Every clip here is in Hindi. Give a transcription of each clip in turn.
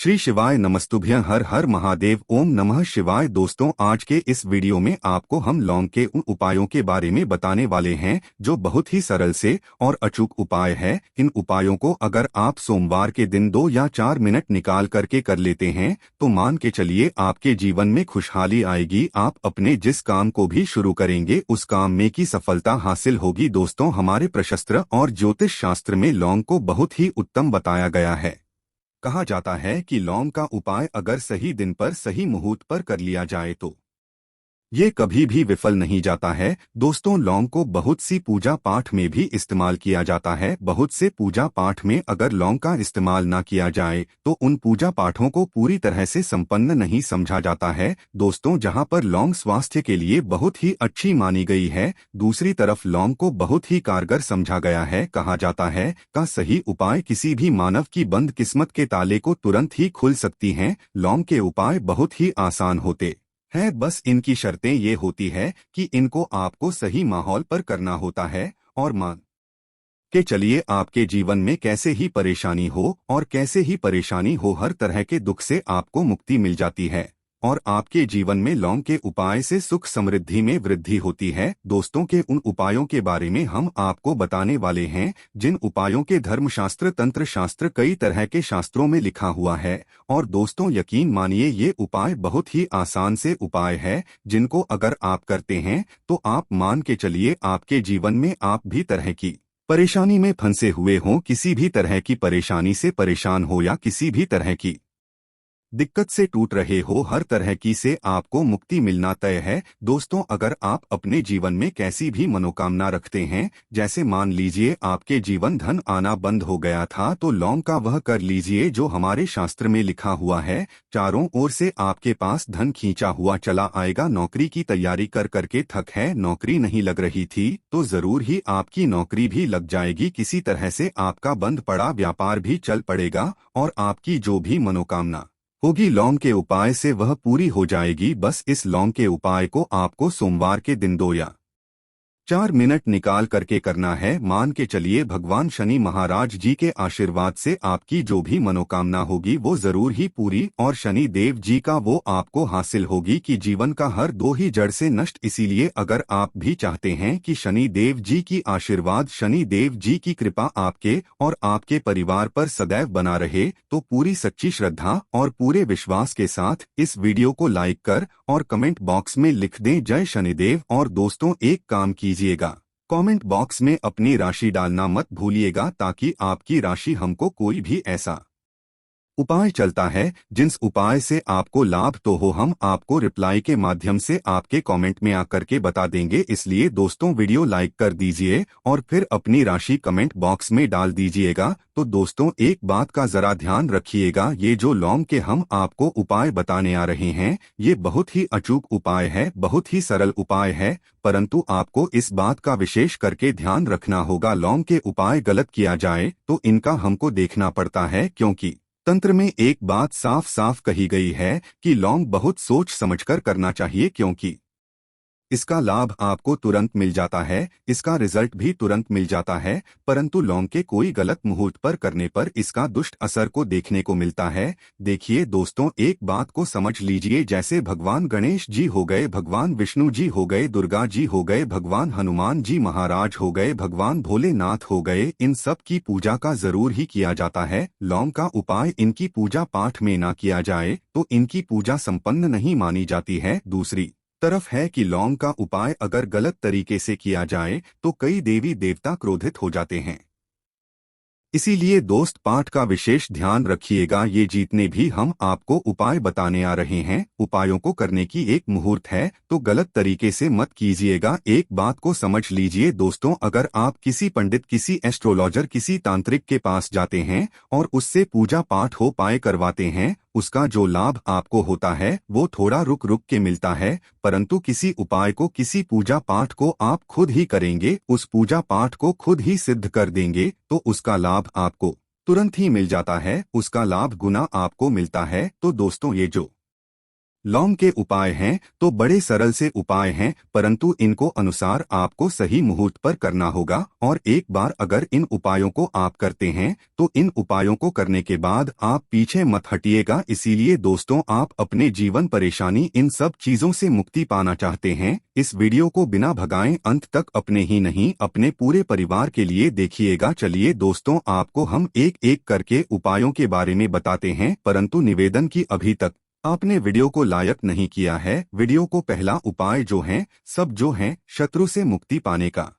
श्री शिवाय नमस्तुभ्यं हर हर महादेव ओम नमः शिवाय। दोस्तों, आज के इस वीडियो में आपको हम लौंग के उन उपायों के बारे में बताने वाले हैं जो बहुत ही सरल से और अचूक उपाय है। इन उपायों को अगर आप सोमवार के दिन 2 या 4 मिनट निकाल करके कर लेते हैं तो मान के चलिए आपके जीवन में खुशहाली आएगी। आप अपने जिस काम को भी शुरू करेंगे उस काम में की सफलता हासिल होगी। दोस्तों, हमारे प्रशस्त्र और ज्योतिष शास्त्र में लौंग को बहुत ही उत्तम बताया गया है। कहा जाता है कि लौंग का उपाय अगर सही दिन पर सही मुहूर्त पर कर लिया जाए तो ये कभी भी विफल नहीं जाता है। दोस्तों, लौंग को बहुत सी पूजा पाठ में भी इस्तेमाल किया जाता है। बहुत से पूजा पाठ में अगर लौंग का इस्तेमाल ना किया जाए तो उन पूजा पाठों को पूरी तरह से संपन्न नहीं समझा जाता है। दोस्तों, जहां पर लौंग स्वास्थ्य के लिए बहुत ही अच्छी मानी गई है, दूसरी तरफ लौंग को बहुत ही कारगर समझा गया है। कहा जाता है का सही उपाय किसी भी मानव की बंद किस्मत के ताले को तुरंत ही खुल सकती हैं। लौंग के उपाय बहुत ही आसान होते है, बस इनकी शर्तें ये होती है कि इनको आपको सही माहौल पर करना होता है। और मान के चलिए आपके जीवन में कैसे ही परेशानी हो और कैसे ही परेशानी हो, हर तरह के दुख से आपको मुक्ति मिल जाती है और आपके जीवन में लौंग के उपाय से सुख समृद्धि में वृद्धि होती है। दोस्तों, के उन उपायों के बारे में हम आपको बताने वाले हैं जिन उपायों के धर्मशास्त्र तंत्र शास्त्र कई तरह के शास्त्रों में लिखा हुआ है। और दोस्तों, यकीन मानिए ये उपाय बहुत ही आसान से उपाय है जिनको अगर आप करते हैं तो आप मान के चलिए आपके जीवन में आप भी तरह की परेशानी में फंसे हुए हों, किसी भी तरह की परेशानी से परेशान हो या किसी भी तरह की दिक्कत से टूट रहे हो, हर तरह की से आपको मुक्ति मिलना तय है। दोस्तों, अगर आप अपने जीवन में कैसी भी मनोकामना रखते हैं, जैसे मान लीजिए आपके जीवन धन आना बंद हो गया था, तो लौंग का वह कर लीजिए जो हमारे शास्त्र में लिखा हुआ है। चारों ओर से आपके पास धन खींचा हुआ चला आएगा। नौकरी की तैयारी कर करके थक है, नौकरी नहीं लग रही थी तो जरूर ही आपकी नौकरी भी लग जाएगी। किसी तरह से आपका बंद पड़ा व्यापार भी चल पड़ेगा और आपकी जो भी मनोकामना होगी लौंग के उपाय से वह पूरी हो जाएगी। बस इस लौंग के उपाय को आपको सोमवार के दिन 2 या 4 मिनट निकाल करके करना है। मान के चलिए भगवान शनि महाराज जी के आशीर्वाद से आपकी जो भी मनोकामना होगी वो जरूर ही पूरी और शनि देव जी का वो आपको हासिल होगी कि जीवन का हर दो ही जड़ से नष्ट। इसीलिए अगर आप भी चाहते हैं कि शनि देव जी की आशीर्वाद, शनि देव जी की कृपा आपके और आपके परिवार पर सदैव बना रहे, तो पूरी सच्ची श्रद्धा और पूरे विश्वास के साथ इस वीडियो को लाइक कर और कमेंट बॉक्स में लिख दें जय शनिदेव। और दोस्तों, एक काम कीजिएगा, कमेंट बॉक्स में अपनी राशि डालना मत भूलिएगा ताकि आपकी राशि हमको कोई भी ऐसा उपाय चलता है जिस उपाय से आपको लाभ तो हो, हम आपको रिप्लाई के माध्यम से आपके कमेंट में आकर के बता देंगे। इसलिए दोस्तों, वीडियो लाइक कर दीजिए और फिर अपनी राशि कमेंट बॉक्स में डाल दीजिएगा। तो दोस्तों, एक बात का जरा ध्यान रखिएगा, ये जो लौंग के हम आपको उपाय बताने आ रहे हैं ये बहुत ही अचूक उपाय है, बहुत ही सरल उपाय है, परंतु आपको इस बात का विशेष करके ध्यान रखना होगा। लौंग के उपाय गलत किया जाए तो इनका हमको देखना पड़ता है, क्योंकि तंत्र में एक बात साफ साफ कही गई है कि लौंग बहुत सोच समझकर करना चाहिए, क्योंकि इसका लाभ आपको तुरंत मिल जाता है, इसका रिजल्ट भी तुरंत मिल जाता है, परंतु लौंग के कोई गलत मुहूर्त पर करने पर इसका दुष्ट असर को देखने को मिलता है। देखिए दोस्तों, एक बात को समझ लीजिए, जैसे भगवान गणेश जी हो गए, भगवान विष्णु जी हो गए, दुर्गा जी हो गए, भगवान हनुमान जी महाराज हो गए, भगवान भोलेनाथ हो गए, इन सब की पूजा का जरूर ही किया जाता है। लौंग का उपाय इनकी पूजा पाठ में ना किया जाए तो इनकी पूजा संपन्न नहीं मानी जाती है। दूसरी तरफ है कि लौंग का उपाय अगर गलत तरीके से किया जाए तो कई देवी देवता क्रोधित हो जाते हैं। इसीलिए दोस्त, पाठ का विशेष ध्यान रखिएगा। ये जितने भी हम आपको उपाय बताने आ रहे हैं, उपायों को करने की एक मुहूर्त है तो गलत तरीके से मत कीजिएगा। एक बात को समझ लीजिए दोस्तों, अगर आप किसी पंडित, किसी एस्ट्रोलॉजर, किसी तांत्रिक के पास जाते हैं और उससे पूजा पाठ हो पाए करवाते हैं, उसका जो लाभ आपको होता है वो थोड़ा रुक रुक के मिलता है, परंतु किसी उपाय को, किसी पूजा पाठ को आप खुद ही करेंगे, उस पूजा पाठ को खुद ही सिद्ध कर देंगे तो उसका लाभ आपको तुरंत ही मिल जाता है, उसका लाभ गुना आपको मिलता है। तो दोस्तों, ये जो लौंग के उपाय हैं तो बड़े सरल से उपाय हैं, परंतु इनको अनुसार आपको सही मुहूर्त पर करना होगा। और एक बार अगर इन उपायों को आप करते हैं तो इन उपायों को करने के बाद आप पीछे मत हटिएगा। इसीलिए दोस्तों, आप अपने जीवन परेशानी इन सब चीजों से मुक्ति पाना चाहते हैं, इस वीडियो को बिना भगाएं अंत तक अपने ही नहीं अपने पूरे परिवार के लिए देखिएगा। चलिए दोस्तों, आपको हम एक एक करके उपायों के बारे में बताते हैं, परंतु निवेदन की अभी तक आपने वीडियो को लाइक नहीं किया है। वीडियो को पहला उपाय जो है शत्रु से मुक्ति पाने का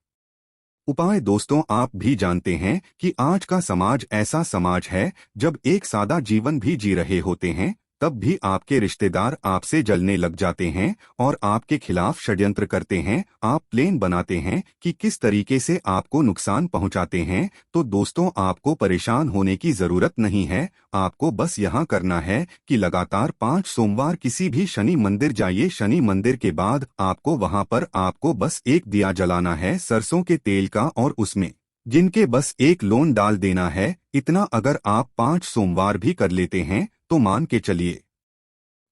उपाय। दोस्तों, आप भी जानते हैं कि आज का समाज ऐसा समाज है जब एक सादा जीवन भी जी रहे होते हैं तब भी आपके रिश्तेदार आपसे जलने लग जाते हैं और आपके खिलाफ षड्यंत्र करते हैं। आप प्लान बनाते हैं कि किस तरीके से आपको नुकसान पहुंचाते हैं। तो दोस्तों, आपको परेशान होने की जरूरत नहीं है। आपको बस यहाँ करना है कि लगातार 5 सोमवार किसी भी शनि मंदिर जाइए। शनि मंदिर के बाद आपको वहाँ पर आपको बस एक दिया जलाना है सरसों के तेल का, और उसमें जिनके बस एक लोन डाल देना है। इतना अगर आप 5 सोमवार भी कर लेते हैं तो मान के चलिए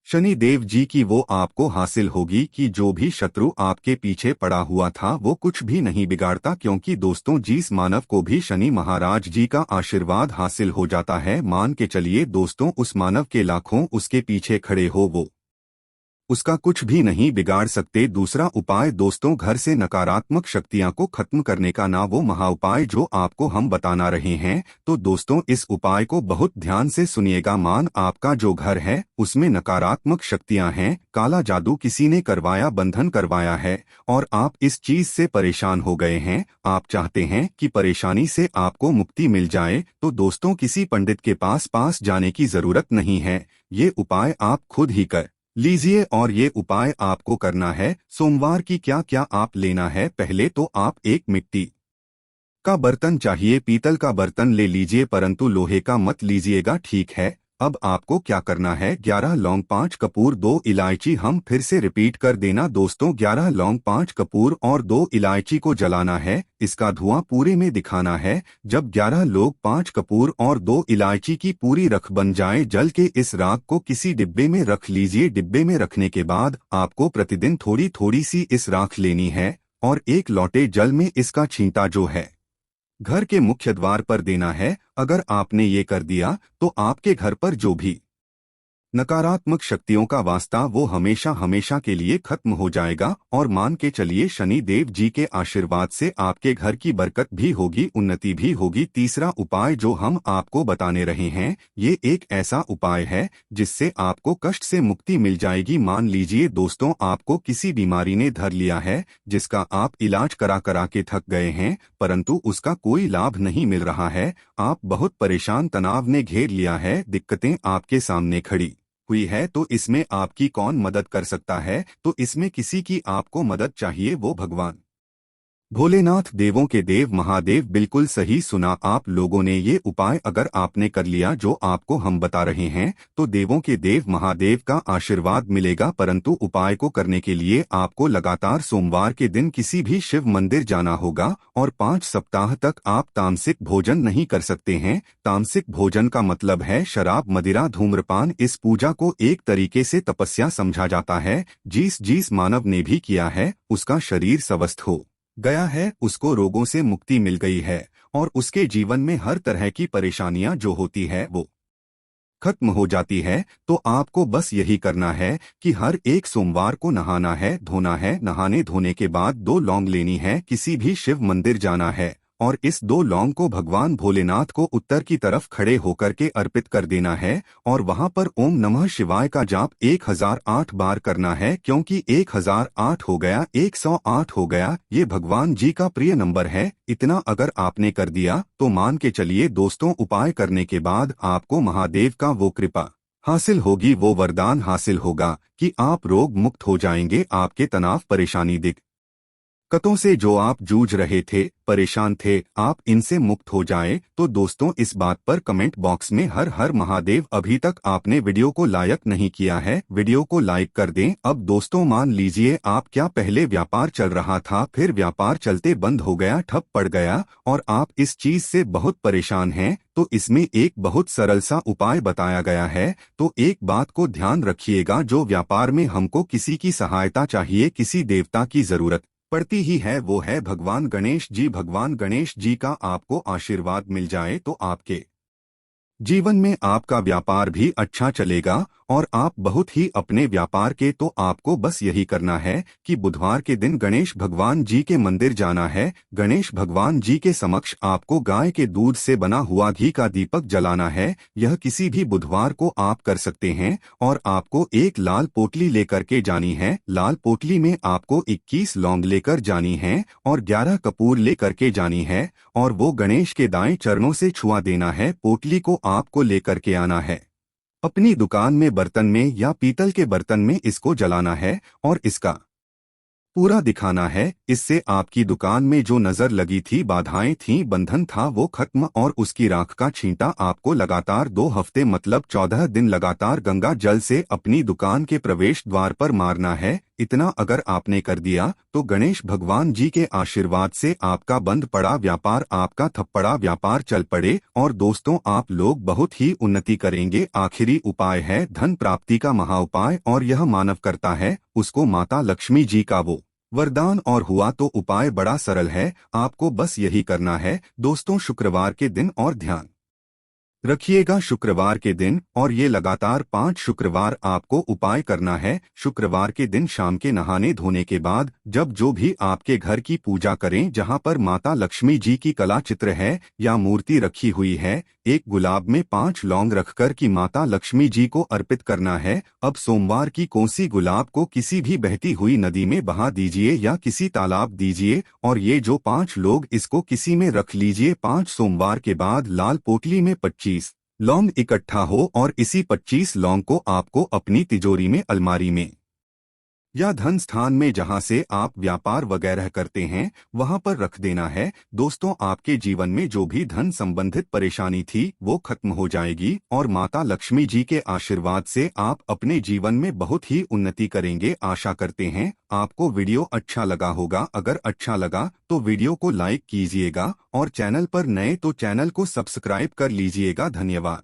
शनि देव जी की वो आपको हासिल होगी कि जो भी शत्रु आपके पीछे पड़ा हुआ था वो कुछ भी नहीं बिगाड़ता, क्योंकि दोस्तों जिस मानव को भी शनि महाराज जी का आशीर्वाद हासिल हो जाता है, मान के चलिए दोस्तों, उस मानव के लाखों उसके पीछे खड़े हो वो उसका कुछ भी नहीं बिगाड़ सकते। दूसरा उपाय दोस्तों, घर से नकारात्मक शक्तियां को खत्म करने का ना वो महाउपाय जो आपको हम बताना रहे हैं। तो दोस्तों, इस उपाय को बहुत ध्यान से सुनिएगा। मान आपका जो घर है उसमें नकारात्मक शक्तियां हैं, काला जादू किसी ने करवाया, बंधन करवाया है और आप इस चीज से परेशान हो गए हैं, आप चाहते हैं कि परेशानी से आपको मुक्ति मिल जाए, तो दोस्तों किसी पंडित के पास जाने की जरूरत नहीं है। ये उपाय आप खुद ही कर लीजिए। और ये उपाय आपको करना है सोमवार की क्या क्या आप लेना है। पहले तो आप एक मिट्टी का बर्तन चाहिए, पीतल का बर्तन ले लीजिए, परंतु लोहे का मत लीजिएगा, ठीक है। अब आपको क्या करना है, 11 लौंग, 5 कपूर, 2 इलायची। हम फिर से रिपीट कर देना दोस्तों, 11 लौंग, 5 कपूर और 2 इलायची को जलाना है। इसका धुआं पूरे में दिखाना है। जब 11 लोग, 5 कपूर और 2 इलायची की पूरी रख बन जाए जल के, इस राख को किसी डिब्बे में रख लीजिए। डिब्बे में रखने के बाद आपको प्रतिदिन थोड़ी थोड़ी सी इस राख लेनी है और एक लोटे जल में इसका छींटा जो है घर के मुख्य द्वार पर देना है। अगर आपने ये कर दिया तो आपके घर पर जो भी नकारात्मक शक्तियों का वास्ता वो हमेशा हमेशा के लिए खत्म हो जाएगा। और मान के चलिए शनि देव जी के आशीर्वाद से आपके घर की बरकत भी होगी, उन्नति भी होगी। तीसरा उपाय जो हम आपको बताने रहे हैं, ये एक ऐसा उपाय है जिससे आपको कष्ट से मुक्ति मिल जाएगी। मान लीजिए दोस्तों, आपको किसी बीमारी ने धर लिया है जिसका आप इलाज करा करा के थक गए हैं, परंतु उसका कोई लाभ नहीं मिल रहा है। आप बहुत परेशान, तनाव ने घेर लिया है, दिक्कतें आपके सामने खड़ी हुई है। तो इसमें आपकी कौन मदद कर सकता है? तो इसमें किसी की आपको मदद चाहिए, वो भगवान भोलेनाथ, देवों के देव महादेव। बिल्कुल सही सुना आप लोगों ने। ये उपाय अगर आपने कर लिया जो आपको हम बता रहे हैं तो देवों के देव महादेव का आशीर्वाद मिलेगा। परंतु उपाय को करने के लिए आपको लगातार सोमवार के दिन किसी भी शिव मंदिर जाना होगा और 5 सप्ताह तक आप तामसिक भोजन नहीं कर सकते हैं। तामसिक भोजन का मतलब है शराब, मदिरा, धूम्रपान। इस पूजा को एक तरीके से तपस्या समझा जाता है। जिस मानव ने भी किया है उसका शरीर स्वस्थ हो गया है, उसको रोगों से मुक्ति मिल गई है और उसके जीवन में हर तरह की परेशानियां जो होती है वो खत्म हो जाती है। तो आपको बस यही करना है कि हर एक सोमवार को नहाना है, धोना है। नहाने धोने के बाद 2 लौंग लेनी है, किसी भी शिव मंदिर जाना है और इस 2 लौंग को भगवान भोलेनाथ को उत्तर की तरफ खड़े होकर के अर्पित कर देना है और वहां पर ओम नमः शिवाय का जाप 1008 बार करना है, क्योंकि 1008 हो गया, 108 हो गया, ये भगवान जी का प्रिय नंबर है। इतना अगर आपने कर दिया तो मान के चलिए दोस्तों, उपाय करने के बाद आपको महादेव का वो कृपा हासिल होगी, वो वरदान हासिल होगा कि आप रोग मुक्त हो जाएंगे, आपके तनाव परेशानी दिख दिक्कतों से जो आप जूझ रहे थे, परेशान थे, आप इनसे मुक्त हो जाएं। तो दोस्तों, इस बात पर कमेंट बॉक्स में हर हर महादेव। अभी तक आपने वीडियो को लाइक नहीं किया है, वीडियो को लाइक कर दें। अब दोस्तों, मान लीजिए आप क्या पहले व्यापार चल रहा था, फिर व्यापार चलते बंद हो गया, ठप पड़ गया और आप इस चीज से बहुत परेशान हैं, तो इसमें एक बहुत सरल सा उपाय बताया गया है। तो एक बात को ध्यान रखिएगा, जो व्यापार में हमको किसी की सहायता चाहिए, किसी देवता की जरूरत पड़ती ही है, वो है भगवान गणेश जी। भगवान गणेश जी का आपको आशीर्वाद मिल जाए तो आपके जीवन में आपका व्यापार भी अच्छा चलेगा और आप बहुत ही अपने व्यापार के। तो आपको बस यही करना है कि बुधवार के दिन गणेश भगवान जी के मंदिर जाना है। गणेश भगवान जी के समक्ष आपको गाय के दूध से बना हुआ घी का दीपक जलाना है। यह किसी भी बुधवार को आप कर सकते हैं और आपको एक लाल पोटली लेकर के जानी है। लाल पोटली में आपको 21 लौंग लेकर जानी है और 11 कपूर लेकर के जानी है और वो गणेश के दाएं चरणों से छुआ देना है। पोटली को आपको लेकर के आना है, अपनी दुकान में बर्तन में या पीतल के बर्तन में इसको जलाना है और इसका पूरा दिखाना है। इससे आपकी दुकान में जो नजर लगी थी, बाधाएं थी, बंधन था, वो खत्म और उसकी राख का छींटा आपको लगातार 2 हफ्ते मतलब 14 दिन लगातार गंगा जल से अपनी दुकान के प्रवेश द्वार पर मारना है। इतना अगर आपने कर दिया तो गणेश भगवान जी के आशीर्वाद से आपका बंद पड़ा व्यापार, आपका थप्पड़ा व्यापार चल पड़े और दोस्तों, आप लोग बहुत ही उन्नति करेंगे। आखिरी उपाय है धन प्राप्ति का महा उपाय और यह मानव करता है, उसको माता लक्ष्मी जी का वो वरदान और हुआ। तो उपाय बड़ा सरल है, आपको बस यही करना है दोस्तों। शुक्रवार के दिन और ध्यान रखिएगा, शुक्रवार के दिन और ये लगातार 5 शुक्रवार आपको उपाय करना है। शुक्रवार के दिन शाम के नहाने धोने के बाद जब जो भी आपके घर की पूजा करें, जहां पर माता लक्ष्मी जी की कला चित्र है या मूर्ति रखी हुई है, एक गुलाब में 5 लौंग रखकर की माता लक्ष्मी जी को अर्पित करना है। अब सोमवार की कोसी गुलाब को किसी भी बहती हुई नदी में बहा दीजिए या किसी तालाब दीजिए और ये जो 5 लोग इसको किसी में रख लीजिए। 5 सोमवार के बाद लाल पोटली में 25 लौंग इकट्ठा हो और इसी 25 लौंग को आपको अपनी तिजोरी में, अलमारी में या धन स्थान में, जहां से आप व्यापार वगैरह करते हैं, वहां पर रख देना है। दोस्तों, आपके जीवन में जो भी धन संबंधित परेशानी थी वो खत्म हो जाएगी और माता लक्ष्मी जी के आशीर्वाद से आप अपने जीवन में बहुत ही उन्नति करेंगे। आशा करते हैं आपको वीडियो अच्छा लगा होगा। अगर अच्छा लगा तो वीडियो को लाइक कीजिएगा और चैनल पर नए तो चैनल को सब्सक्राइब कर लीजिएगा। धन्यवाद।